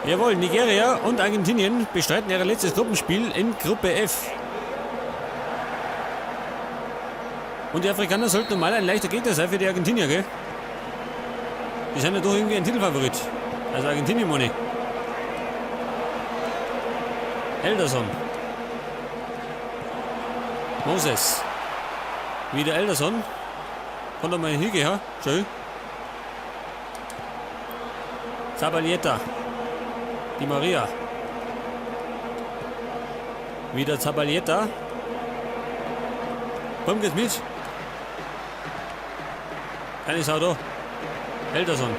Jawohl, Nigeria und Argentinien bestreiten ihr letztes Gruppenspiel in Gruppe F. Und die Afrikaner sollten normal ein leichter Gegner sein für die Argentinier, gell? Die sind ja doch irgendwie ein Titelfavorit. Also Argentinien, Money. Elderson. Moses. Wieder Elderson. Kommt doch mal hingehen, ha? Schön. Zabaleta. Di Maria. Wieder Zabaleta. Komm, geht's mit. Keine Sau da. Elderson.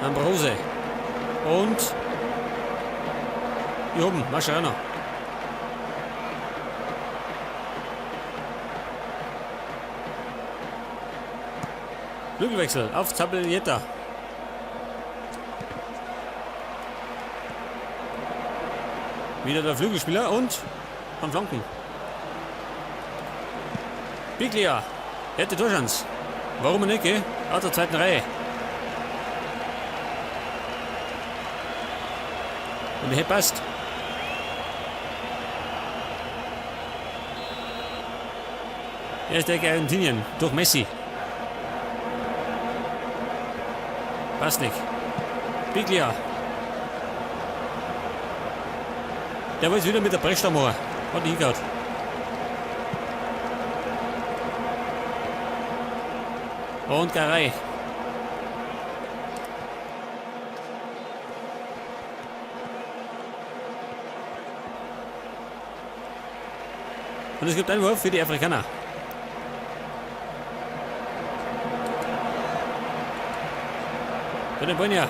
Ambrose. Und hier oben, Mascherano. Flügelwechsel auf Zabaleta. Wieder der Flügelspieler und von Flanken. Biglia. Hätte Torschance. Warum nicht, gell? Aus der zweiten Reihe. Und der passt. Er ist der Argentinien durch Messi. Passt nicht. Biglia. Der will es wieder mit der Brechstange machen. Hat nicht hingehört. Und Garay. Und es gibt einen Wurf für die Afrikaner. Für den Bonja.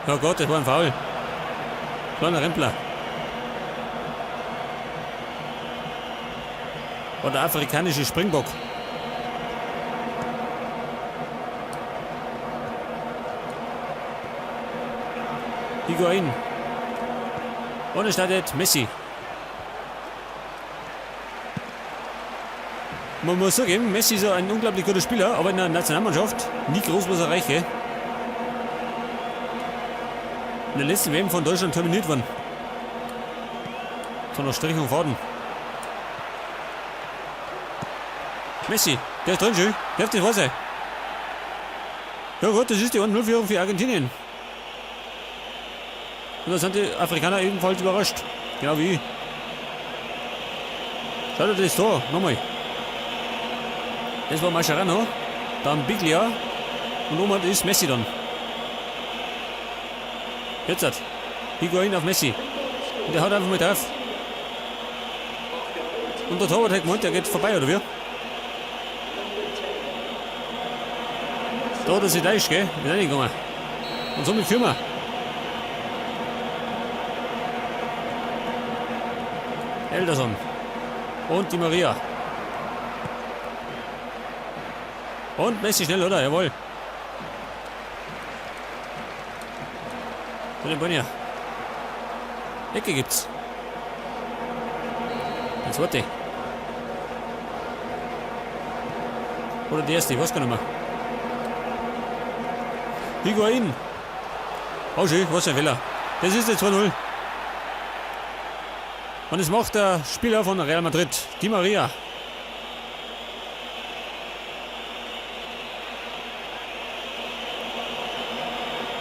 Oh Gott, das war ein Foul. Kleiner Rempler. Und der afrikanische Springbock. Higuain. Und es startet Messi. Man muss sagen, Messi ist ein unglaublich guter Spieler, aber in der Nationalmannschaft nie groß was erreichen. In der letzten WM von Deutschland terminiert worden. Von der Strichung Faden. Messi, der ist drin, schön. Darf das wahr sein? Ja gut, das ist die 1-0-Führung für Argentinien. Und da sind die Afrikaner ebenfalls überrascht. Genau wie ich. Schaut euch das Tor, nochmal. Das war Mascherano, dann Biglia und oben ist Messi dann. Jetzt hat Higuain auf Messi. Und der haut einfach mal drauf. Und der Torwart hat gemeint, der geht vorbei, oder wie? Da hat er sich täuscht, gell? Ist reingegangen. Und somit führen wir. Elderson. Und Di Maria. Und Messi schnell, oder? Jawohl. Für den Bonja. Ecke gibt's. Die zweite. Oder die erste, ich weiß gar nicht mehr. Higuain. Oh schön, was ein Fehler. Das ist jetzt 2-0. Und es macht der Spieler von Real Madrid, Di Maria.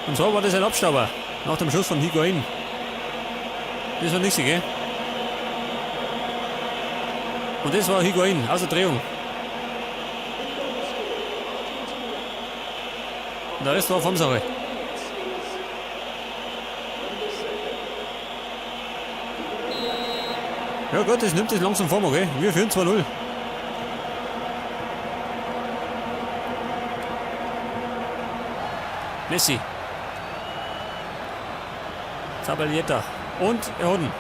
Und so war das ein Abstauber nach dem Schuss von Higuain. Das war nichts, gell? Und das war Higuain aus der Drehung. Und der Rest war Formsache. Ja gut, das nimmt es langsam vor, gell? Wir führen 2-0. Messi. Zabaleta. Und er hat ihn.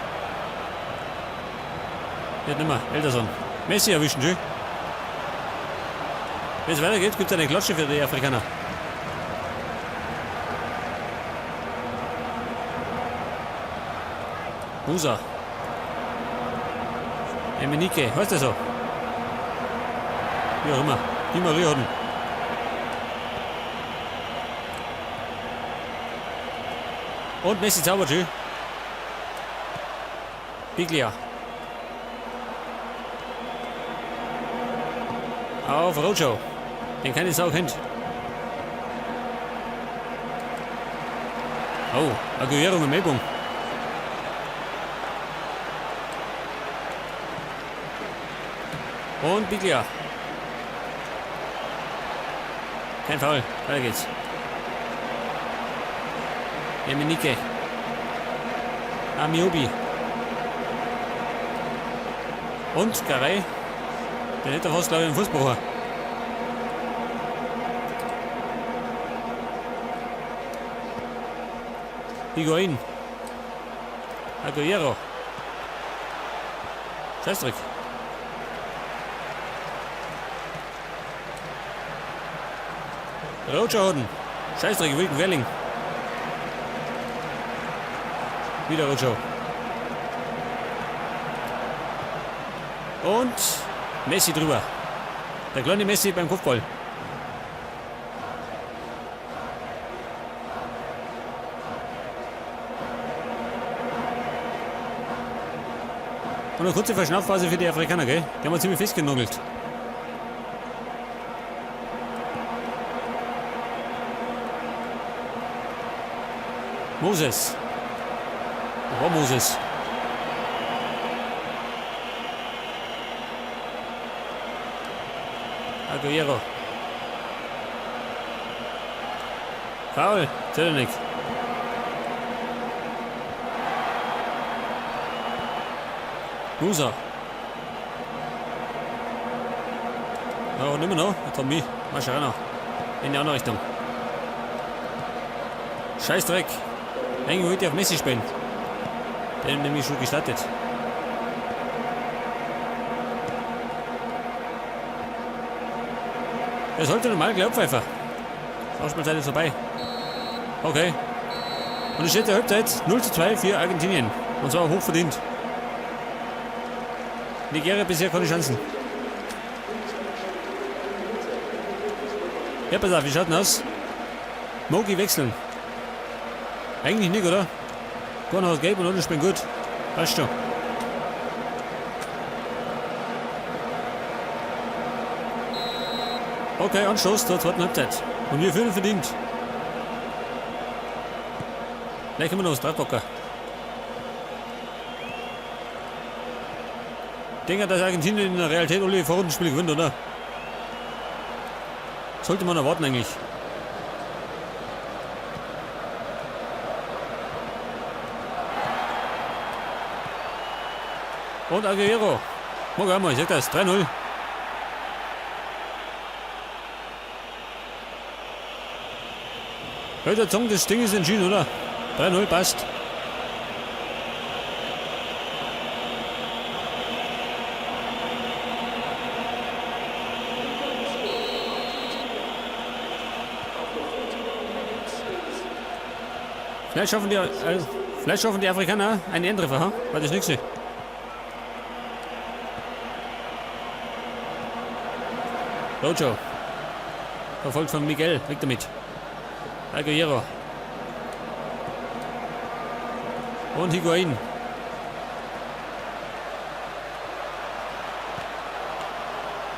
Jetzt nicht mehr. Elderson. Messi erwischen, schön. Wenn es weitergeht, gibt es eine Klatsche für die Afrikaner. Musa. Emenike, heißt der so? Wie auch immer. Di Maria hat ihn. Und Messi zaubert schön. Biglia. Auf Rojo. Den keine Sau kennt. Oh, Aguero mit Ellbogen. Und Biglia. Kein Foul. Weiter geht's. Emenike. Amiobi. Und Garay. Der hätte fast, glaube ich, einen Fußbrucher. Higuain. Aguero. Scheißdreck. Roger Hoden. Scheißdreck, Wilken Welling. Wieder Rojo. Und Messi drüber. Der kleine Messi beim Kopfball. Und eine kurze Verschnaufphase für die Afrikaner, gell? Die haben wir ziemlich festgenagelt. Moses. Oh, Moses. Aguero. Foul. Zählt nicht. Musa. Ja, und immer noch. Tommy. Mascherano. In die andere Richtung. Scheißdreck. Eigentlich wollte ich auf Messi spielen. Der hat nämlich schon gestartet. Er sollte normal gleich abpfeifen. Ausspielzeit ist vorbei. Okay. Und es steht der Halbzeit 0:2 für Argentinien. Und zwar hoch verdient. Nigeria bisher keine Chancen. Ja, pass auf, wie schaut denn aus? Mogi wechseln. Eigentlich nicht, oder? Keiner hat gelb und alle spielen gut. Passt schon. Okay, Anstoß zur zweiten Halbzeit. Und wir führen verdient. Gleich haben wir noch das Drahtbocker. Ich denke, dass Argentinien in der Realität alle Vorrundenspiele gewinnt, oder? Sollte man erwarten eigentlich. Und Aguero. Morgen einmal, ich sag das. 3-0. Heute der Song, das Ding ist entschieden, oder? 3-0 passt. Vielleicht schaffen die Afrikaner einen Endtreffer, ha? War das nächste. Rojo. Verfolgt von Miguel. Weg damit. Aguero. Und Higuain.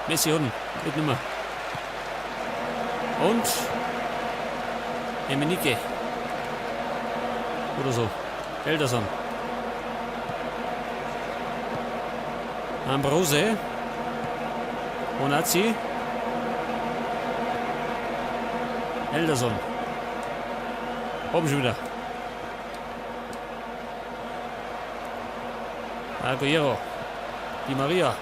Messi unten. Mit Nummer. Und Emenike. Oder so. Elderson. Ambrose. Onazzi. Elderson. Oben schon wieder. Aguero. Di Maria.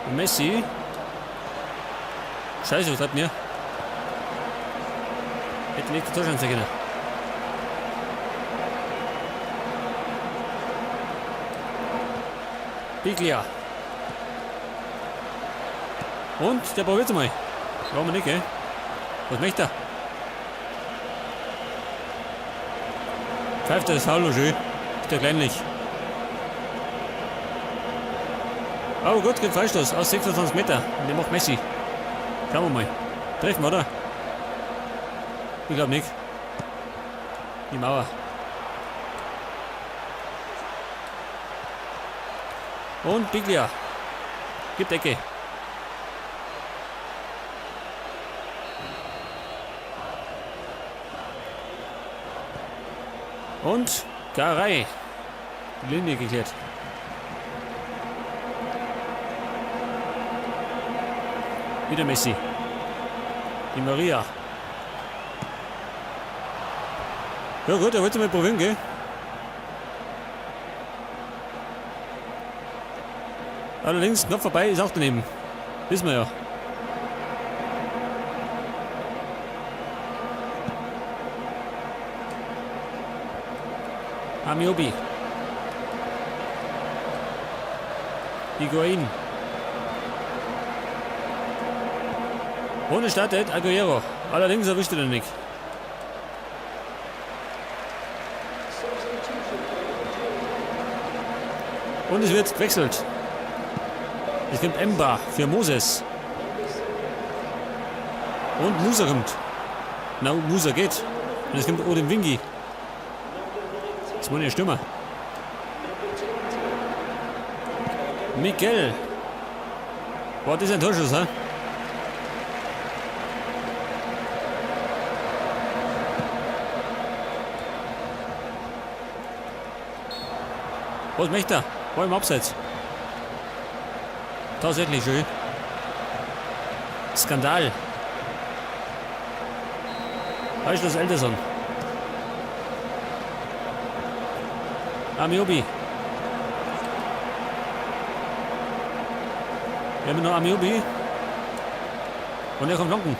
Und Messi. Scheiße, was hat mir? Hätte nicht die Torchance können. Biglia. Und der probiert es mal. Warum nicht, gell? Was möchte er? Pfeift das Foul noch schön. Ist ja kleinlich. Oh gut, gibt Freistoß aus 26 Meter. Und der macht Messi. Schauen wir mal. Treffen, oder? Ich glaube nicht. Die Mauer. Und Biglia. Gibt Ecke. Und Garay. Die Linie geklärt. Wieder Messi. Die Maria. Ja gut, er wollte mal probieren, gell? Allerdings, knapp vorbei ist auch daneben. Wissen wir ja. Amiobi. Higuain. Ohne startet Aguero. Allerdings erwischt er den nicht. Und es wird gewechselt. Es kommt Emba für Moses. Und Musa kommt. Na, Musa geht. Und es kommt Odin Wingi. Das war der Stürmer. Miguel. Boah, das ist ein Torschuss, ha? Was möchte er? War im Abseits. Tatsächlich schön. Skandal. Freistoß Elterson. Amiobi. Wir haben noch Amiobi. Und er kommt flanken.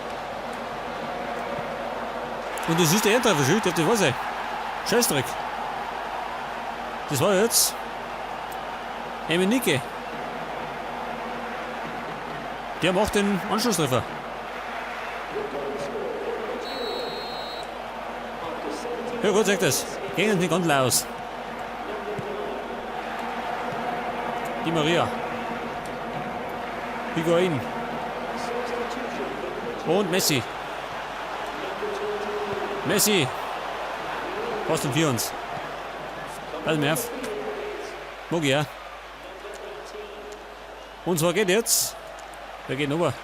Und das ist der Erdtreffer, schön, das war sein. Scheißdreck. Das war jetzt Emenike. Der macht den Anschlusstreffer. Ja gut, sagt das. Gehen die Gondel aus. Die Maria. Higuain. Und Messi. Messi. Posten für uns. Also Merv. Mogia. Und zwar geht jetzt. Wer geht rüber?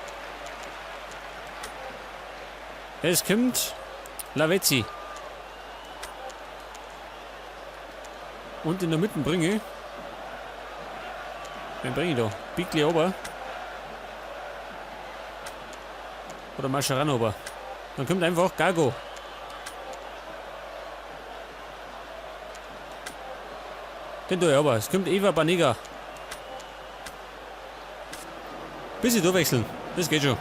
Es kommt Lavezzi. Und in der Mitte bringe. Wen bringe ich da? Biglia ober. Oder Mascherano ober. Dann kommt einfach Gago. Den da aber. Es kommt Eva Banega. Bisschen durchwechseln. Das geht schon.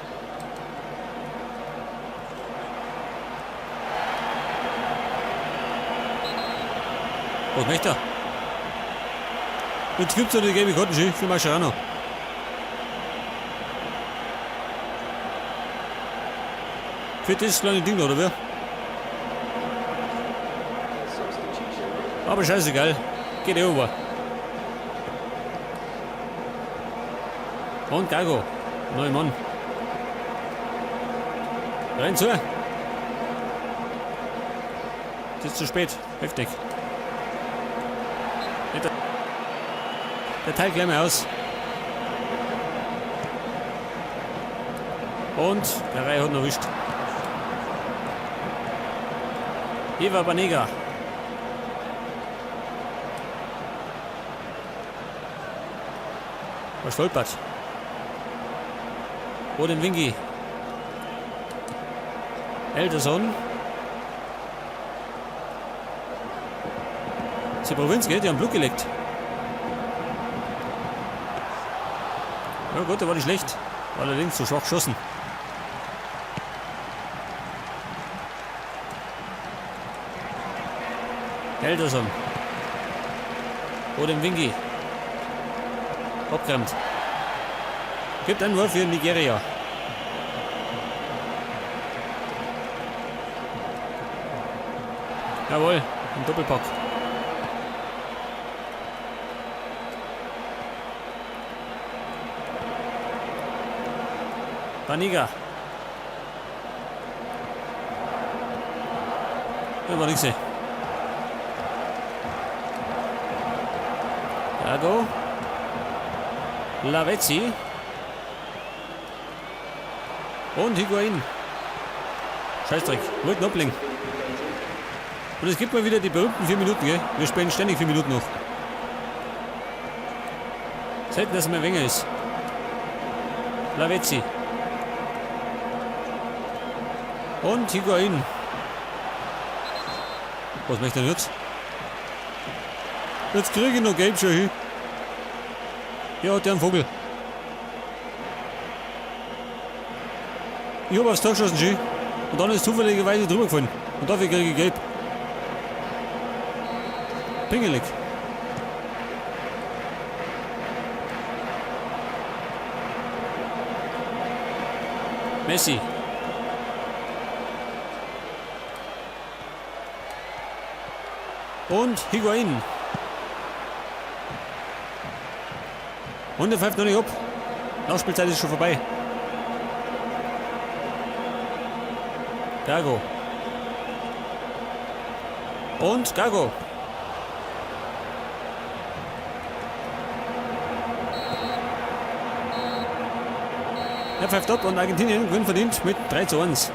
Was möchte er? Jetzt gibt es ja die gelbe Karten für Mascherano. Für das kleine Ding oder wer? Aber scheißegal. Geht eh über. Und Gago. Neuer Mann. Rein zu. Das ist zu spät. Heftig. Der teilt gleich mal aus. Und der Reihe hat noch erwischt. Eva Banega. Was stolpert? Odin Wingi. Elterson. Zibowinski, die haben Blut gelegt. Ja gut, der war nicht schlecht. Allerdings zu schwach geschossen. Elterson. Odin Wingi. Abgeräumt. Gibt einen Wurf für Nigeria. Jawohl, ein Doppelpack. Banega. Das war nichts. Thiago. Lavezzi. Und Higuain. Scheißdreck. Wollten ablenken. Und es gibt mal wieder die berühmten 4 Minuten, gell? Wir spielen ständig 4 Minuten noch. Selten, dass es mehr weniger ist. Lavezzi. Und Higuain. Was möchte er jetzt? Jetzt kriege ich noch gelb schon hin. Ja, der einen Vogel. Ich habe aufs Tor geschossen, schön. Und dann ist zufälligerweise drüber gefallen. Und dafür kriege ich gelb. Pingelig. Messi. Und Higuain. Und er pfeift noch nicht ab. Nachspielzeit ist schon vorbei. Gago. Und Gago. Er pfeift ab und Argentinien gewinnt verdient mit 3:1.